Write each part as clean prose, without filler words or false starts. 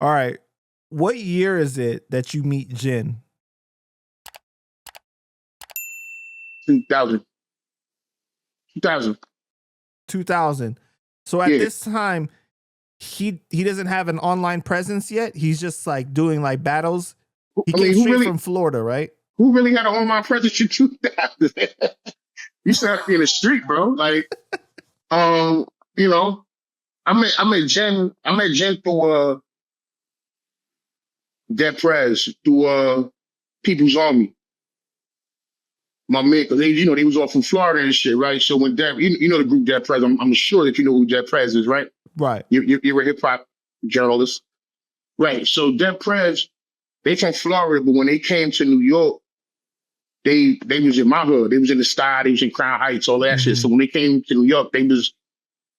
All right. What year is it that you meet Jin? 2000. 2000. So at this time, he doesn't have an online presence yet. He's just like doing like battles. He came straight from Florida, right? Who really had an online presence in 2000? You still have to be in the street, bro. Like, you know, I met Jen through Dead Prez, through People's Army. My man, because they was all from Florida and shit, right? So when you know the group Dead Prez, I'm sure that you know who Dead Prez is, right? Right. You're a hip hop journalist, right? So Dead Prez, they from Florida, but when they came to New York, they was in my hood. They was in the Style, they was in Crown Heights, all that shit. So when they came to New York, they was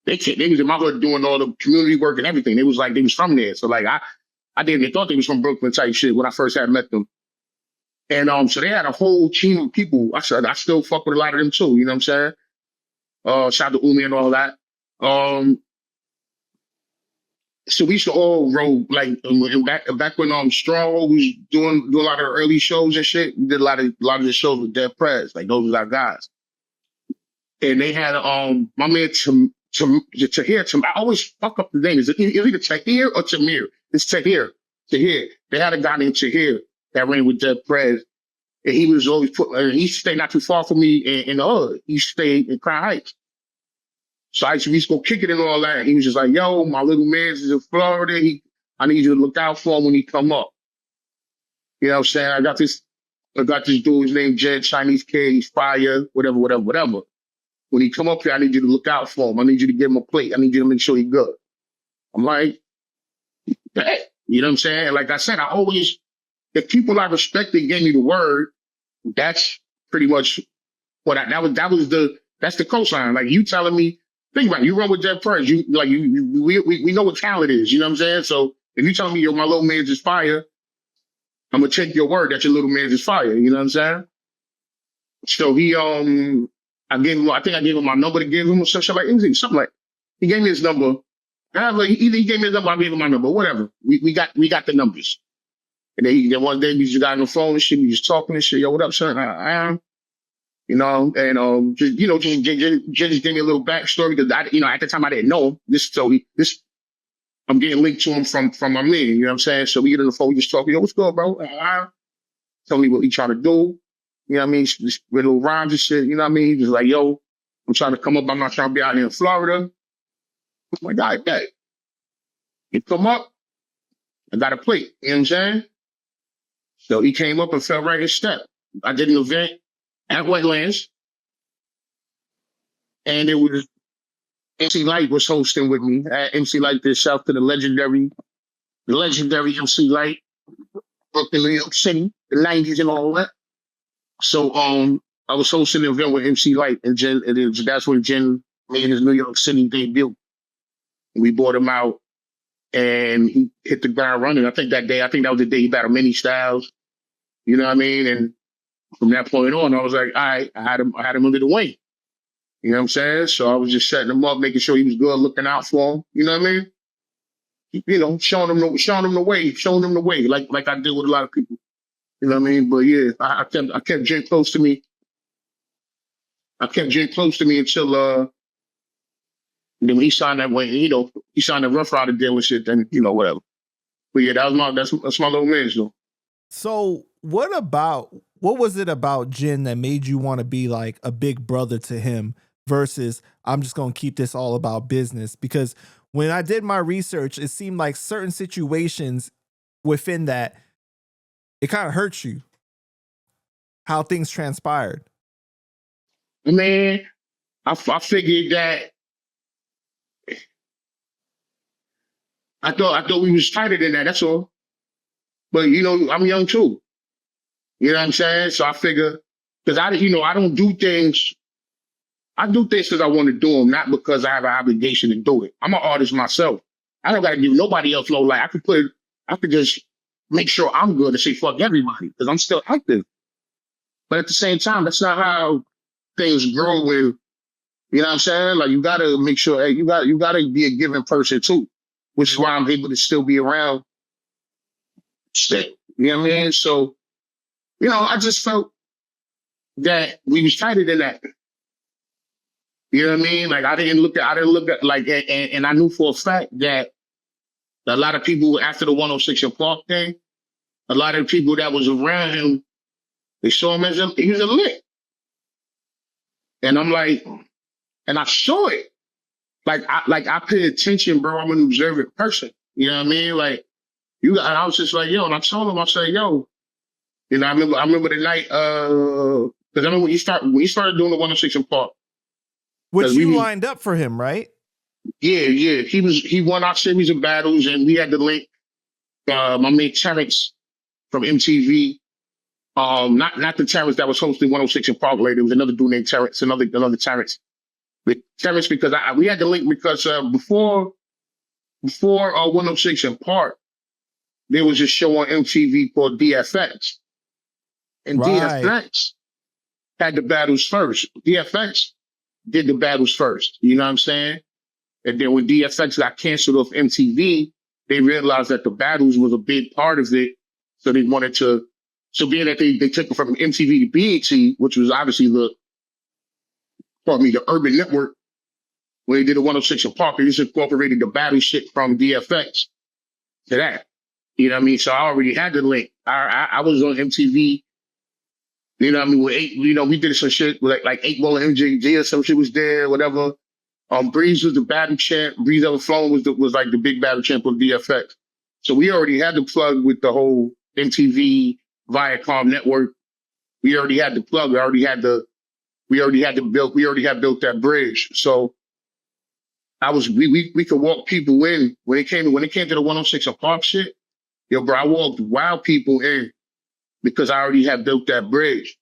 in my hood doing all the community work and everything. They was from there. So like I didn't thought they was from Brooklyn type shit when I first had met them. And so they had a whole team of people. I still fuck with a lot of them too, you know what I'm saying? Shout out to Umi and all that. So we used to all roll like back when Strong was doing a lot of the early shows and shit. We did a lot of the shows with Dead Prez. Like those was our guys. And they had my man Tahir. I always fuck up the name. Is it either Tahir or Tamir? It's Tahir. Tahir. They had a guy named Tahir that ran with Dead Prez. And he was always he used to stay not too far from me in the hood. He used to stay in Crown Heights. So we used to go kick it and all that. And he was just like, yo, my little man's in Florida. I need you to look out for him when he come up. You know what I'm saying? I got this dude, his name Jed, Chinese kid, he's fire, whatever. When he come up here, I need you to look out for him. I need you to give him a plate. I need you to make sure he's good. I'm like, hey. You know what I'm saying? Like I said, if people I respected gave me the word, that's pretty much what that's the cosign. Like you telling me, think about it, you run with Dead Prez, we know what talent is, you know what I'm saying? So if you telling me my little man's is fire, I'm gonna take your word that your little man's is fire, you know what I'm saying? So he I think I gave him my number to give him or something like he gave me his number. Either he gave me his number, I gave him my number, whatever. We got the numbers. And then one day we just got on the phone and shit, we just talking and shit, yo, what up, son? You know, and just gave me a little backstory because at the time I didn't know him. I'm getting linked to him from my man, you know what I'm saying? So we get on the phone, we just talking, yo, what's good, bro? Tell me what he trying to do. You know what I mean? Just with little rhymes and shit, you know what I mean? He just like, yo, I'm trying to come up, I'm not trying to be out here in Florida. I'm like, all right, bet. He come up, I got a plate, you know what I'm saying? So he came up and fell right in step. I did an event at Wetlands, and it was MC Light was hosting with me. MC Light did shout to the legendary MC Light, Brooklyn, New York City, the 90s and all that. So I was hosting an event with MC Light, and that's when Jin made his New York City debut. And we brought him out, and he hit the ground running. I think that was the day he battled Many Styles. You know what I mean? And from that point on, I was like, all right, I had him under the wing. You know what I'm saying? So I was just setting him up, making sure he was good, looking out for him. You know what I mean? You know, showing him the way, like I did with a lot of people. You know what I mean? But yeah, I kept Jin close to me. Until then when he signed that way, you know, he signed the Ruff Ryders deal and shit, then, you know, whatever. But yeah, that's my little man, though. So what was it about Jin that made you want to be like a big brother to him versus I'm just going to keep this all about business? Because when I did my research, it seemed like certain situations within that, it kind of hurts you how things transpired. Man, I figured that I thought we was tighter than that. That's all. But you know, I'm young too. You know what I'm saying? So I figure because I don't do things. I do things because I want to do them, not because I have an obligation to do it. I'm an artist myself. I don't got to give nobody else no light. I could just make sure I'm good and say fuck everybody because I'm still active. But at the same time, that's not how things grow when You know what I'm saying? Like you gotta make sure, hey, you gotta be a giving person too, which is why I'm able to still be around. Shit. You know what I mean? So, I just felt that we was tighter than that. You know what I mean? Like I didn't look at like, and I knew for a fact that a lot of people after the 106 and Park thing, a lot of people that was around him, they saw him as he was a lick. And I'm like, and I saw it. Like I pay attention, bro. I'm an observant person. You know what I mean? Like and I was just like, yo, and I told him, I said, yo, I remember the night, because I remember when he started doing the 106 and Park. Which you lined up for him, right? Yeah. He won our series of battles, and we had to link my man Terrence from MTV. Not the Terrence that was hosting 106 and Park later. It was another dude named Terrence, another Terrence. But Terrence, because we had to link because before 106 and Park, there was a show on MTV called DFX. And DFX had the battles first. DFX did the battles first. You know what I'm saying? And then when DFX got canceled off MTV, they realized that the battles was a big part of it. So they wanted to, being that they took it from MTV to BET, which was obviously the urban network, when they did the 106 and Park, they just incorporated the battle shit from DFX to that. You know what I mean? So I already had the link. I was on MTV. You know what I mean? With we did some shit with like 8 Ball and MJG or some shit was there, whatever. Breeze was the battle champ. Breeze Ever Flown was like the big battle champ of DFX. So we already had the plug with the whole MTV Viacom network. We already had the plug. We already had built that bridge. So we could walk people in when it came to the 106 and Park shit. Yo, bro, I walked wild people in because I already had built that bridge.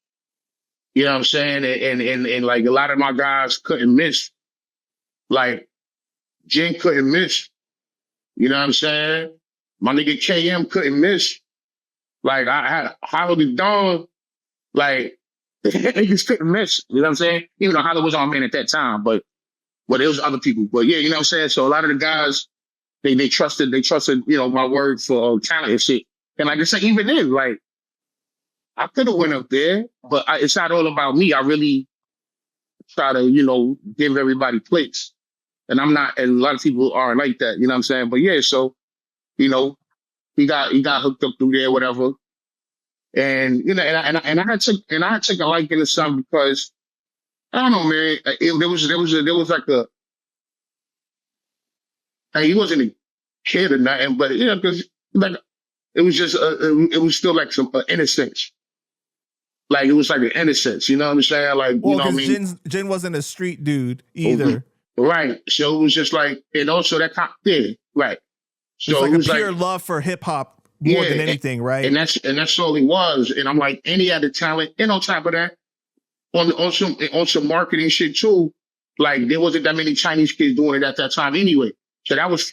You know what I'm saying? And like a lot of my guys couldn't miss. Like Jin couldn't miss. You know what I'm saying? My nigga KM couldn't miss. Like I had Hollow the Dawn, like they just couldn't miss. You know what I'm saying? Even though Hollow was on man at that time, but there was other people. But yeah, you know what I'm saying? So a lot of the guys, they trusted, my word for talent and shit. And like I said, even then, like I could have went up there, but it's not all about me. I really try to, give everybody plates. And I'm not, and a lot of people aren't like that, you know what I'm saying? But yeah, so, he got hooked up through there, whatever. And, and I had took a liking to some because, I don't know, man, there was like he wasn't a kid or nothing, but, because like, it was just, it was still like some innocence. Like, it was like an innocence, you know what I'm saying? Like, well, you know what I mean? Jin wasn't a street dude either. Right. So it was just like, and also that right. So it's like a pure love for hip hop more than anything, right? And that's all he was. And I'm like, and he had the talent. And on top of that, on some marketing shit too, like there wasn't that many Chinese kids doing it at that time anyway. So that was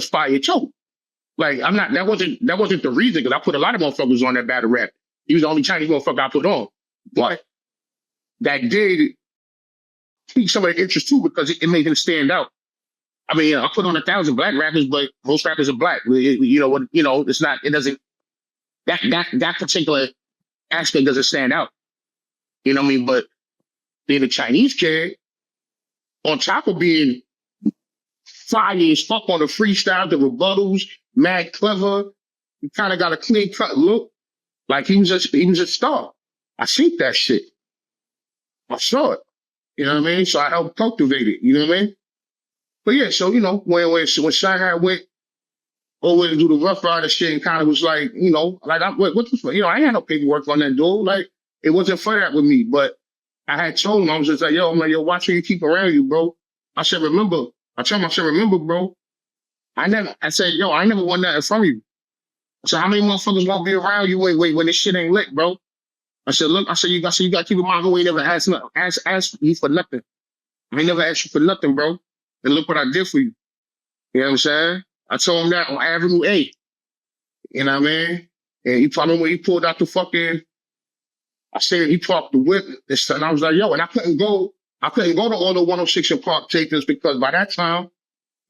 fire too. Like that wasn't the reason, because I put a lot of motherfuckers on that battle rap. He was the only Chinese motherfucker I put on. But that did pique some of the interest too, because it made him stand out. I mean, I put on 1,000 black rappers, but most rappers are black. It's not, it doesn't, that particular aspect doesn't stand out. You know what I mean? But being a Chinese kid, on top of being fire as fuck on the freestyle, the rebuttals, mad clever, he kind of got a clean cut look. Like he was a star. I seen that shit. I saw it. You know what I mean? So I helped cultivate it. You know what I mean? But yeah, so when Shanghai went over to do the Ruff Ryders shit, and kind of was like, like what the fuck? I ain't had no paperwork on that dude. Like it wasn't for that with me. But I had told him, I was just like, yo, watch who you keep around you, bro. I said, remember, bro. I said, yo, I never won nothing from you. I said, how many motherfuckers won't be around you when this shit ain't lit, bro? I said, look, you got to keep in mind who ain't never asked me for nothing. I ain't never asked you for nothing, bro. And look what I did for you. You know what I'm saying? I told him that on Avenue A. You know what I mean? And he probably when he pulled out the fucking, I said he parked the whip and stuff. And I was like, yo, and I couldn't go I couldn't go to all the 106 and Park tapings because by that time,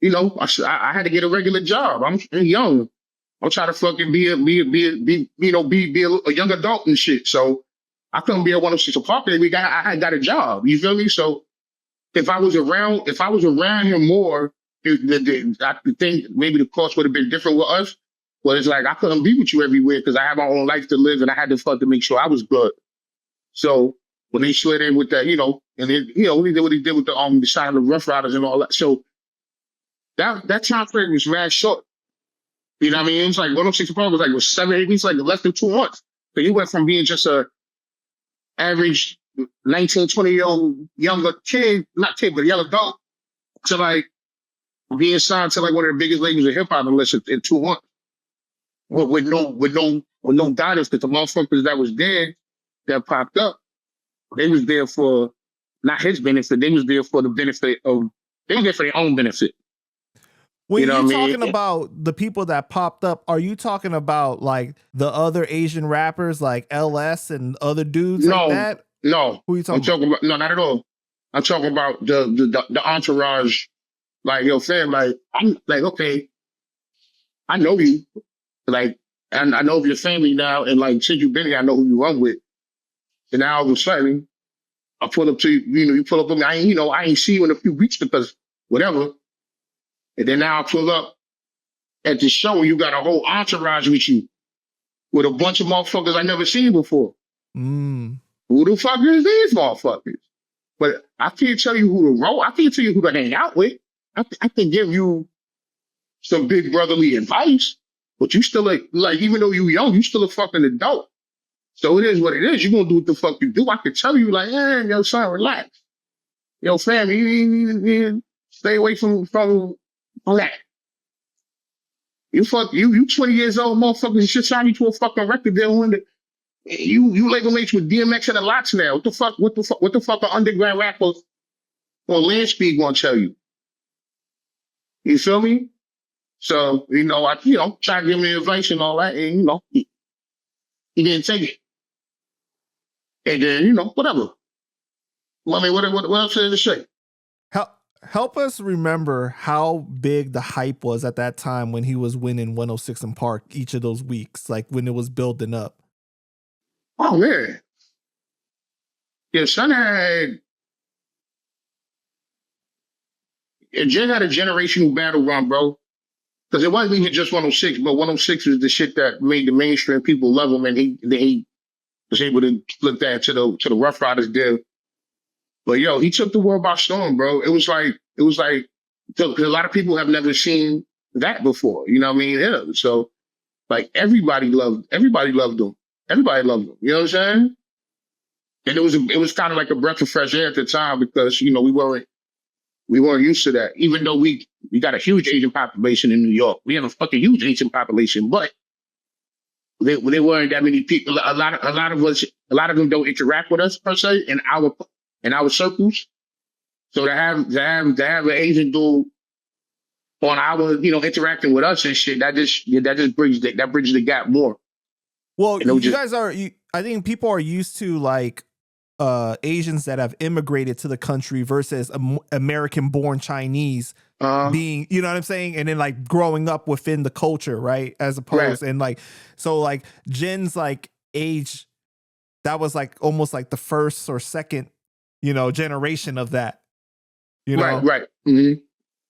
you know, I had to get a regular job. I'm young. I'm trying to fucking be a young adult and shit. So I couldn't be at 106 and Park. I had got a job. You feel me? So if I was around him more, I think maybe the cost would have been different with us. But it's like I couldn't be with you everywhere because I had my own life to live and I had to fucking make sure I was good. So when they slid in with that, you know, and then, you know, he did what he did with the side of the Ruff Ryders and all that. So that time frame was mad short. You know what I mean? It was like 106 Park was 7, 8 weeks, like less than 2 months. So you went from being just a average 19, 20-year-old younger kid, not kid, but young adult, to like being signed to like one of the biggest labels of hip hop in 2 months. With no guidance, because the motherfuckers that was there that popped up, they was there for not his benefit, they was there for the benefit of, they was there for their own benefit. When you're talking about the people that popped up, are you talking about like the other Asian rappers like LS and other dudes like that? No. Who are you talking about? No, not at all. I'm talking about the entourage. Like, yo, fam, like, I'm like, okay, I know you. Like, and I know of your family now, and like, since you've been here, I know who you run with. And now all of a sudden, I pull up to you, you pull up on me, I ain't see you in a few weeks because whatever. And then now I pull up at the show and you got a whole entourage with you with a bunch of motherfuckers I never seen before. Who the fuck is these motherfuckers? But I can't tell you who to roll. I can't tell you who to hang out with. I can give you some big brotherly advice, but you still like even though you young, you still a fucking adult. So it is what it is. You're going to do what the fuck you do. I can tell you like, hey, yo, son, relax. Yo, fam, you stay away from all that. You 20 years old, motherfuckers, you should sign you to a fucking record deal. You label mates with DMX and the lots now. What the fuck are underground rappers on land speed gonna tell you? You feel me? So, I try to give me advice and all that, and he didn't take it. And then, whatever. Well, I mean, what else is to say? Help us remember how big the hype was at that time when he was winning 106 and Park each of those weeks, like when it was building up. Oh, man. Yeah, son Jin had a generational battle run, bro. Because it wasn't even just 106, but 106 was the shit that made the mainstream people love him, and he was able to flip that to the Ruff Ryders deal. But yo, he took the world by storm, bro. It was like, because a lot of people have never seen that before. You know what I mean? Yeah. So like everybody loved him. Everybody loved him. You know what I'm saying? And it was kind of like a breath of fresh air at the time because we weren't used to that. Even though we got a huge Asian population in New York, we have a fucking huge Asian population, but there weren't that many people. A lot of them don't interact with us per se in our circles. So to have an Asian dude on our, interacting with us and shit, that just bridges the gap more. Well, you guys are, I think people are used to like Asians that have immigrated to the country versus American-born Chinese being, you know what I'm saying? And then like growing up within the culture, right? As opposed, and like, so like Jin's like age, that was like almost like the first or second, generation of that. Right. Mm-hmm.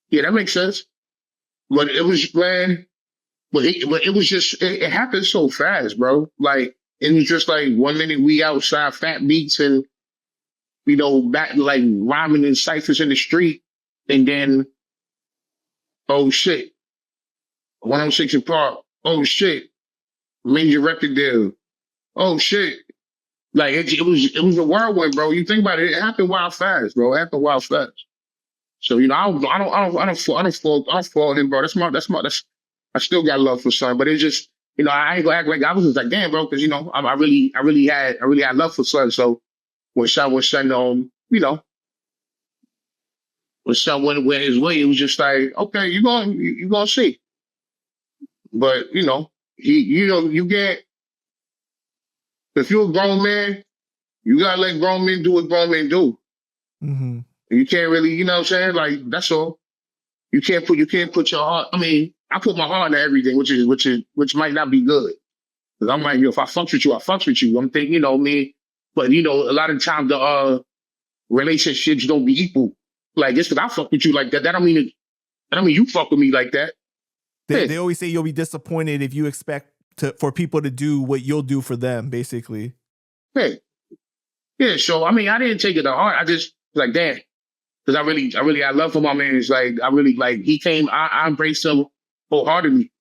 Yeah, that makes sense. But it was, man, but it was just, it happened so fast, bro. Like, it was just like 1 minute we outside fat beats and, back like rhyming in ciphers in the street. And then, oh shit, 106 and Park. Oh shit, major record deal. Oh shit. Like it was a whirlwind, bro. You think about it, it happened wild fast, bro. It happened wild fast. So I don't fault him, bro. I still got love for son, but it's just I ain't gonna act like I was just like damn, bro, because I really had love for son. So when son when son went his way, it was just like okay, you gonna see. But you get. If you're a grown man, you gotta let grown men do what grown men do. Mm-hmm. You can't really, you know what I'm saying? Like, that's all. You can't put your heart. I mean, I put my heart into everything, which might not be good. Because I'm like, yo, if I fucks with you, I fucks with you. I'm thinking, you know, me. But you know, a lot of times the relationships don't be equal. Like, just because I fuck with you like that, that don't mean you fuck with me like that. They always say you'll be disappointed if you expect for people to do what you'll do for them, basically. Hey, yeah. So I mean, I didn't take it to heart. I just like, damn, because I really had love for my man. It's like I really like he came. I embraced him wholeheartedly.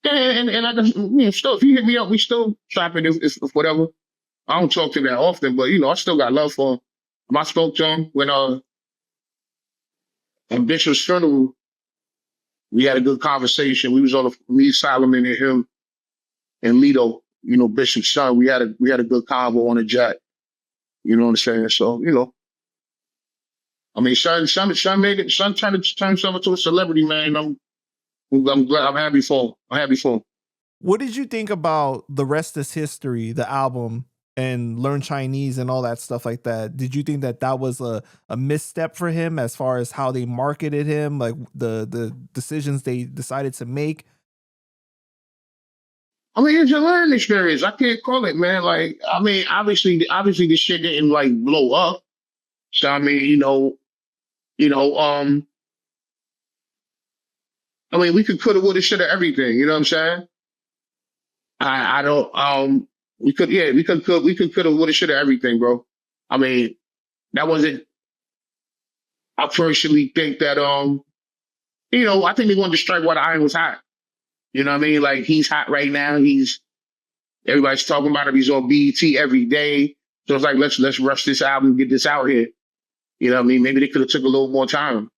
And I just, you know, still, if he hit me up, we still trapping if whatever. I don't talk to him that often, but you know, I still got love for him. I spoke to him when at Bishop's funeral. We had a good conversation. We was on me, Solomon, and him, and Lito. You know, Bishop's son. We had a good convo on the jet. You know what I'm saying? So you know, I mean, son made it. Son trying to turn himself into a celebrity, man. I'm glad. I'm happy for him. I'm happy for him. What did you think about The Rest Is History, the album, and Learn Chinese and all that stuff like that? Did you think that was a misstep for him as far as how they marketed him, like the decisions they decided to make? I mean, it's a learning experience. I can't call it, man. Like, I mean, obviously this shit didn't like blow up. So I mean, I mean, we coulda, woulda, shoulda, everything. You know what I'm saying? I don't. We could, coulda, woulda, shoulda, everything, bro. I mean, that wasn't. I personally think that, you know, I think they wanted to strike while the iron was hot. You know what I mean? Like, he's hot right now. Everybody's talking about him. He's on BET every day. So it's like, let's rush this album, get this out here. You know what I mean? Maybe they could have took a little more time.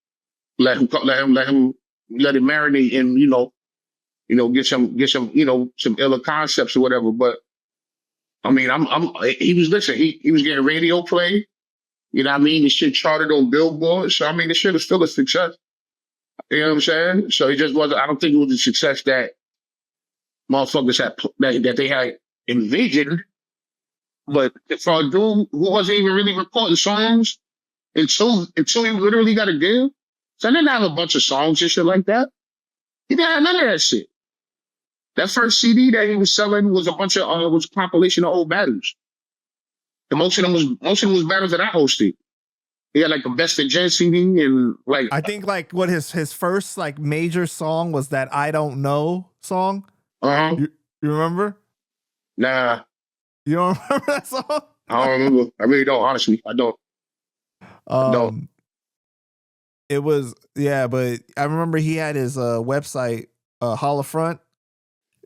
Let him marinate and, you know, get some, you know, some iller concepts or whatever. But I mean, he was getting radio play. You know what I mean? The shit charted on Billboard. So I mean, the shit is still a success. You know what I'm saying? So it just wasn't, I don't think it was a success that motherfuckers that they had envisioned. But for a dude who wasn't even really recording songs until he literally got a deal, so I didn't have a bunch of songs and shit like that. He didn't have none of that shit. That first CD that he was selling was a bunch of was a compilation of old battles. And most of them was battles that I hosted. He had like the Best of Jen CD and like I think like what his first like major song was that I Don't Know song. You remember? Nah. You don't remember that song? I don't remember. I really don't, honestly. I don't. It was, yeah, but I remember he had his website, Holofront.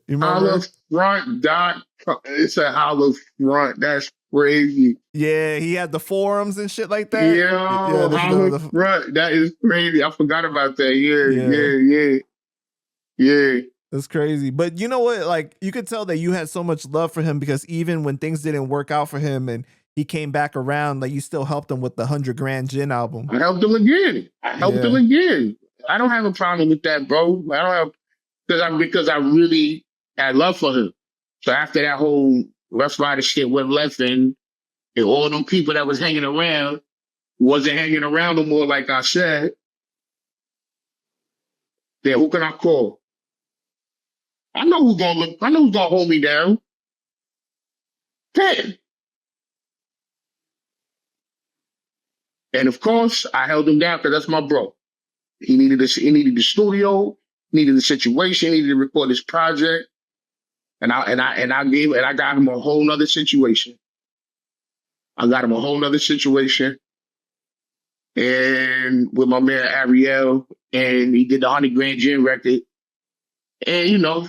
You remember? Holofront. It's a Holofront. That's crazy. Yeah, he had the forums and shit like that. Yeah, Holofront. That is crazy. I forgot about that. Yeah. That's crazy. But you know what? Like, you could tell that you had so much love for him because even when things didn't work out for him and he came back around, like, you still helped him with the 100 Grand Jin album. I helped him again. I don't have a problem with that, bro. I don't have, because I really had love for him. So after that whole Ruff Ryders shit went left and all them people that was hanging around wasn't hanging around no more, like I said, then who can I call? I know who's gonna hold me down. Ted. And of course, I held him down because that's my bro. He needed the studio, needed the situation, needed to record this project. And I got him a whole nother situation. And with my man Ariel, and he did the 100 Grand Jin record. And you know,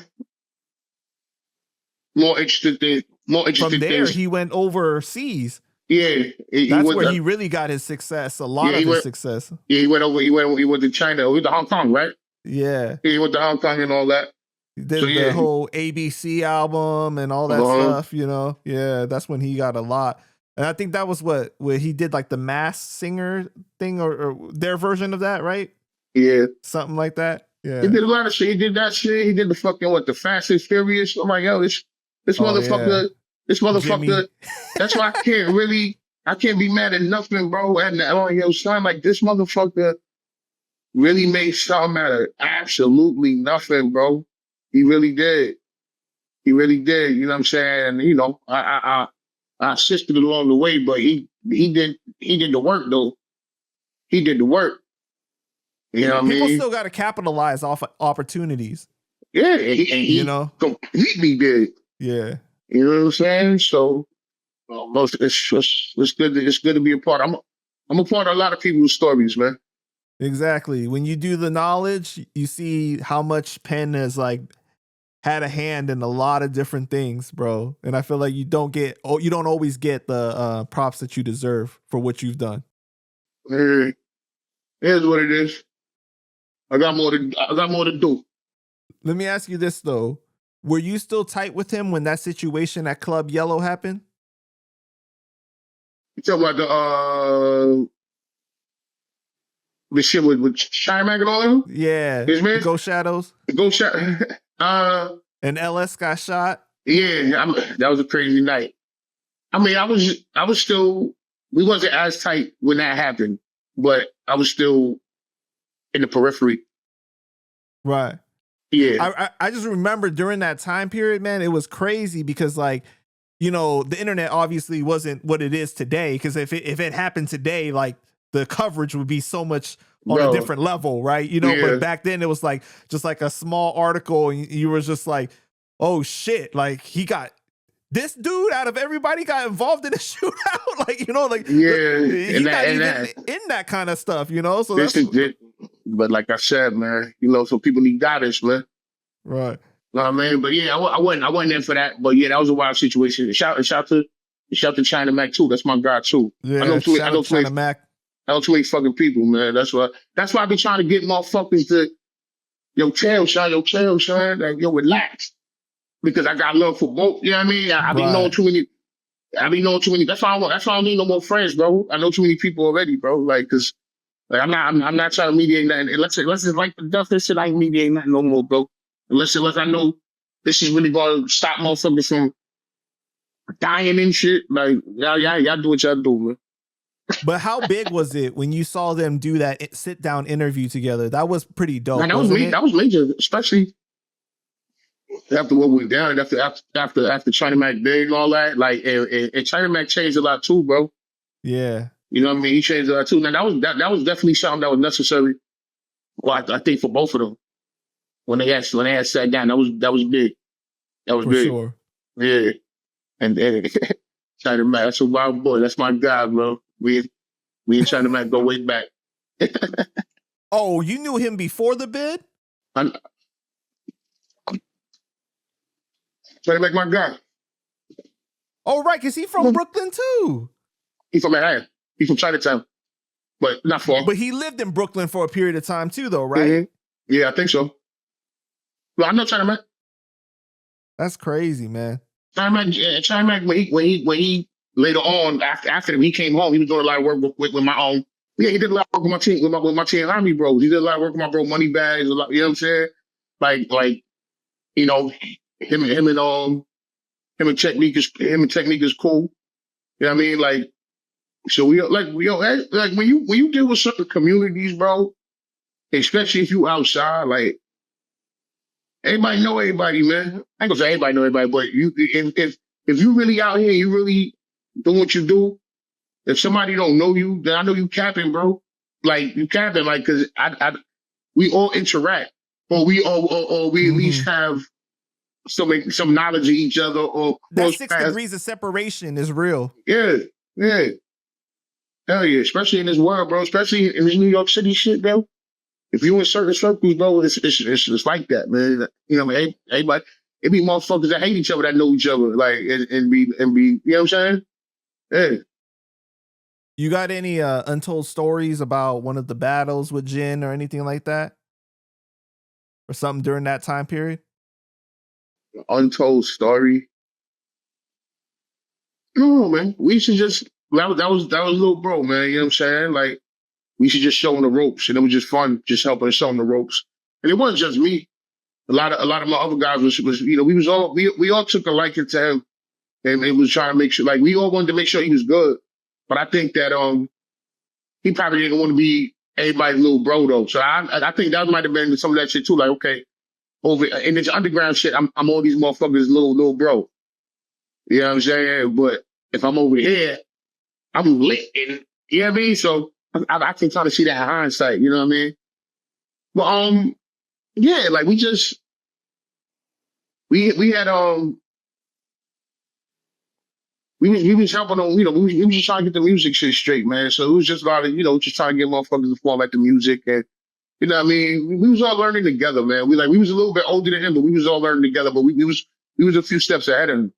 more interesting From there, things. he went overseas. Yeah, that's where he really got his success. A lot of his success. Yeah, he went to China. He went to Hong Kong, right? Yeah, he went to Hong Kong and all that. He did the whole ABC album and all that stuff. You know, yeah, that's when he got a lot. And I think that was where he did like the Masked Singer thing or their version of that, right? Yeah, something like that. Yeah, he did a lot of shit. He did that shit. He did the fucking the Fast and Furious. I'm like, yo, this motherfucker. This motherfucker. Jimmy. That's why I can't really. I can't be mad at nothing, bro. And I'm like, yo, son, like this motherfucker really made something out of absolutely nothing, bro. He really did. He really did. You know what I'm saying? And, you know, I assisted along the way, but he did the work though. He did the work. You know what I mean? People still got to capitalize off opportunities. Yeah, and he you know, completely did. Yeah. You know what I'm saying? So it's good to be a part. I'm a part of a lot of people's stories, man. Exactly. When you do the knowledge, you see how much Penn has like had a hand in a lot of different things, bro. And I feel like you don't always get the props that you deserve for what you've done. Hey, here's what it is. I got more to do. Let me ask you this though. Were you still tight with him when that situation at Club Yellow happened? You talking about the shit with Shy Mac and all of them? Yeah. His man? Ghost Shadows? Ghost Shadows. And LS got shot? Yeah, that was a crazy night. I mean, I was still, we wasn't as tight when that happened, but I was still in the periphery. Right. Yeah. I just remember during that time period, man, it was crazy because like, you know, the internet obviously wasn't what it is today. Because if it happened today, like the coverage would be so much on a different level, right? You know, but back then it was like just like a small article and you were just like, oh shit, like this dude out of everybody got involved in a shootout. Like, you know, like he's not even in that kind of stuff, you know? So this is it. But like I said, man, you know, so people need guidance, man. Right. You know what I mean? But yeah, I wasn't in for that. But yeah, that was a wild situation. Shout to China Mac too. That's my guy too. Yeah, I know China Mac. I know too many fucking people, man. That's why I be trying to get motherfuckers to yo chill, son. Like, yo, relax. Because I got love for both. You know what I mean? I be knowing too many. That's why I don't need no more friends, bro. I know too many people already, bro. Like, cause like I'm not trying to mediate nothing. Unless it's like the death, this shit, I ain't mediating nothing no more, bro. Unless I know this is really gonna stop motherfuckers from dying and shit. Like y'all do what y'all do, man. But how big was it when you saw them do that sit down interview together? That was pretty dope. Man, that was major, especially after what went down, after China Mac did and all that. Like and China Mac changed a lot too, bro. Yeah. You know what I mean? He changed a lot too. Now that was definitely something that was necessary. Well, I think for both of them. When they had sat down, that was big. That was big. For sure. Yeah. And China Mac, that's a wild boy. That's my guy, bro. We and China Mac go way back. Oh, you knew him before the bid? China Mac, my guy. Oh, right, because he's from Brooklyn too. He's from Manhattan. He's from Chinatown. But not far. But he lived in Brooklyn for a period of time too, though, right? Mm-hmm. Yeah, I think so. Well, I know China Mac. That's crazy, man. China Mac, when he later on after he came home, he was doing a lot of work with my own. Yeah, he did a lot of work with my team, with my team Army bros. He did a lot of work with my bro Moneybags. You know what I'm saying? Like, you know, him and Technique is cool. You know what I mean? Like, so we like when you deal with certain communities, bro, especially if you outside, like everybody know everybody, man. I ain't gonna say everybody know everybody, but if you really out here, you really doing what you do. If somebody don't know you, then I know you capping, bro. Like you capping, like because we all interact, or we at least have some knowledge of each other. Or that 6 degrees of separation is real. Yeah. Hell yeah, especially in this world, bro. Especially in this New York City shit, bro. If you in certain circles, bro, it's like that, man. You know, everybody, it be motherfuckers that hate each other that know each other, like and be, you know what I'm saying? Yeah. You got any untold stories about one of the battles with Jin or anything like that, or something during that time period? Untold story? No, man. We should just that was little bro, man. You know what I'm saying? Like. We should just show him the ropes, and it was just fun, just helping us show him the ropes. And it wasn't just me. A lot of my other guys was you know, we all took a liking to him, and it was trying to make sure, like we all wanted to make sure he was good. But I think that he probably didn't want to be everybody's little bro though. So I think that might have been some of that shit too. Like, okay, over in this underground shit, I'm all these motherfuckers little bro. You know what I'm saying? But if I'm over here, I'm lit, and you know what I mean. So I can kind of see that in hindsight. You know what I mean? But yeah, like we had we was helping them, you know, we was just trying to get the music shit straight, man. So it was just a lot of, you know, just trying to get motherfuckers to format the music, and you know what I mean? We was all learning together, man. We was a little bit older than him, but we was all learning together, but we was a few steps ahead of him.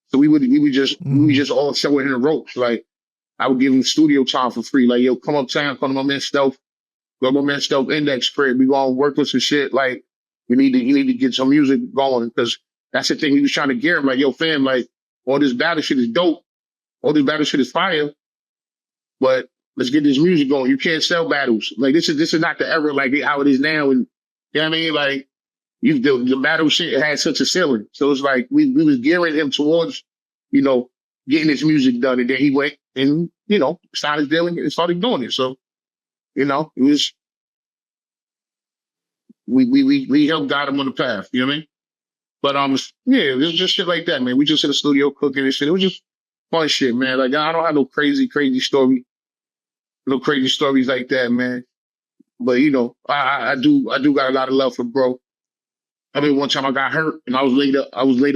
So we would just all showing him the ropes. Like I would give him studio time for free. Like, yo, come uptown, come to my man Stealth, go to my man Stealth Index crib. We gonna work with some shit. Like you need to get some music going, because that's the thing. He was trying to gear him, like, yo, fam, like all this battle shit is dope. All this battle shit is fire. But let's get this music going. You can't sell battles. Like this is not the era like how it is now. And you know what I mean? Like the battle shit had such a ceiling. So it's like we was gearing him towards, you know, getting his music done. And then he went and, you know, started dealing and started doing it. So, you know, it was we helped guide him on the path, you know what I mean? But yeah, it was just shit like that, man. We just in the studio cooking and shit. It was just fun shit, man. Like I don't have no crazy story. No crazy stories like that, man. But you know, I do got a lot of love for bro. I mean, one time I got hurt and I was laid up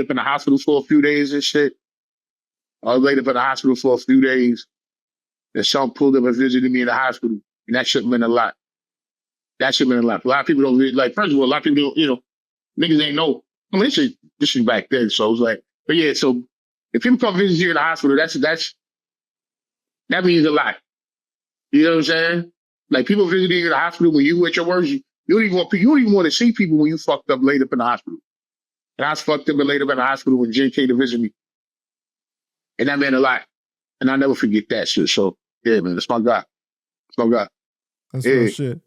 in the hospital for a few days and shit. I was laid up in the hospital for a few days. And some pulled up and visited me in the hospital. And that shit meant a lot. That shit meant a lot. A lot of people don't really, like, first of all, a lot of people don't, you know, niggas ain't know. I mean, this is back then. So it was like, but yeah, so if people come visit you in the hospital, that means a lot. You know what I'm saying? Like people visiting you in the hospital when you at your worst, you don't even want to see people when you fucked up laid up in the hospital. And I was fucked up and laid up in the hospital when Jin came to visit me. And that meant a lot. And I'll never forget that shit. So yeah, man, that's my guy. That's my guy. That's real shit.